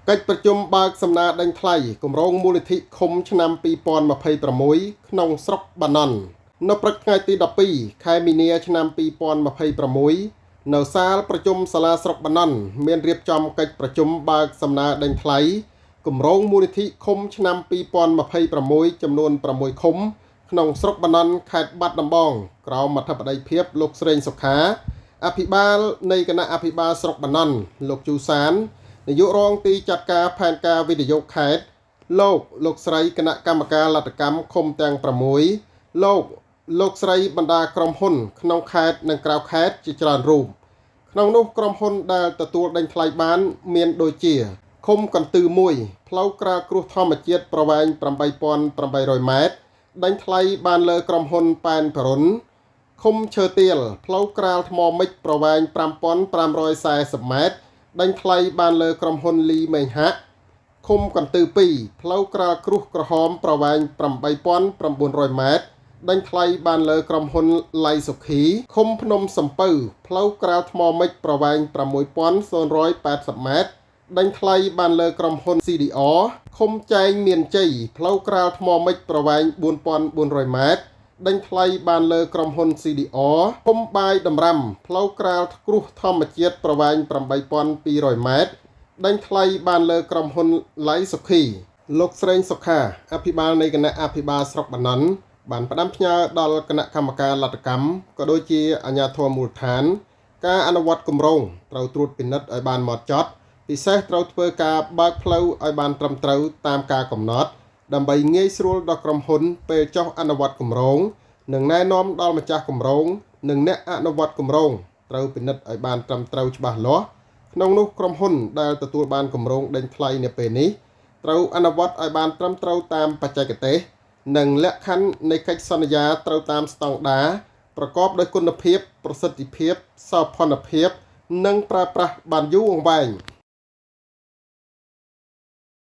កិច្ចប្រជុំបើកសំណើដេញថ្លៃគម្រោងមូលនិធិឃុំឆ្នាំ2026ក្នុងស្រុកបាណន់នៅព្រឹកថ្ងៃទី12ខែមីនាឆ្នាំ2026នៅសាលប្រជុំសាលាស្រុកបាណន់មានរៀបចំកិច្ចប្រជុំបើកសំណើដេញថ្លៃគម្រោងមូលនិធិឃុំឆ្នាំ2026ចំនួន6ឃុំក្នុងស្រុកបាណន់ខេត្តបាត់ដំបងក្រោមអធិបតីភាពលោកស្រីសុខាអភិបាលនៃគណៈអភិបាលស្រុកបាណន់លោកជូសាននាយករងទីចាត់ការផែនការវិនិយោគខេត្តលោកស្រីគណៈកម្មការលទ្ធកម្មឃុំទាំង6លោកស្រីបណ្ដាក្រុមហ៊ុនក្នុងខេត្តនិងក្រៅខេត្តជាច្រើនរូបក្នុងនោះក្រុមហ៊ុនដែលទទួលដេញថ្លៃបានមានដូចជាឃុំកន្ទឺ1ផ្លូវក្រាលគ្រោះធម្មជាតិប្រវែង 8,800 ម៉ែត្រដេញថ្លៃបានលើក្រុមហ៊ុនប៉ែនបរុនឃុំឈើទាលផ្លូវក្រាលថ្មមិចប្រវែង 5,540 ម៉ែត្រដេញថ្លៃបានលើក្រុមហ៊ុនលីមេងហាក់ឃុំកន្ទឺ2ផ្លូវក្រាលគ្រោះក្រហមប្រវែង 8,900 ម៉ែត្រដេញថ្លៃបានលើក្រុមហ៊ុនឡៃសុខីឃុំភ្នំសំពៅផ្លូវក្រាលថ្មមិចប្រវែង 6,080 ម៉ែត្រដេញថ្លៃបានលើក្រុមហ៊ុន CDR ឃុំចែងមានជ័យផ្លូវក្រាលថ្មមិចប្រវែង 4,400 ម៉ែត្រដេញថ្លៃបានលើក្រុមហ៊ុន CDR ឃុំបាយដំរាំផ្លូវក្រាលគ្រោះធម្មជាតិប្រវែង 8,200 ម៉ែត្រដេញថ្លៃបានលើក្រុមហ៊ុនឡៃសុខីលោកស្រីសុខាអភិបាលនៃគណៈអភិបាលស្រុកបាណន់បានផ្ដាំផ្ញើដល់គណៈកម្មការលទ្ធកម្មក៏ដូចជាអាជ្ញាធរមូលដ្ឋានការអនុវត្តគម្រោងត្រូវត្រួតពិនិត្យឲ្យបានហ្មត់ចត់ពិសេសត្រូវធ្វើការបើកផ្លូវឲ្យបានត្រឹមត្រូវតាមការកំណត់ដើម្បីងាយស្រួលដល់ក្រុមហ៊ុនពេលចុះអនុវត្តគម្រោងនិងណែនាំដល់ម្ចាស់គម្រោងនិងអ្នកអនុវត្តគម្រោងត្រូវពិនិត្យឲ្យបានត្រឹមត្រូវច្បាស់លាស់ក្នុងនោះក្រុមហ៊ុនដែលទទួលបានគម្រោងដេញថ្លៃនៅពេលនេះត្រូវអនុវត្តឲ្យបានត្រឹមត្រូវតាមបច្ចេកទេសនិងលក្ខខណ្ឌនៃកិច្ចសន្យាត្រូវតាមស្តង់ដារប្រកបដោយគុណភាពប្រសិទ្ធភាពសោភ័ណភាពនិងប្រើប្រាស់បានយូរអង្វែង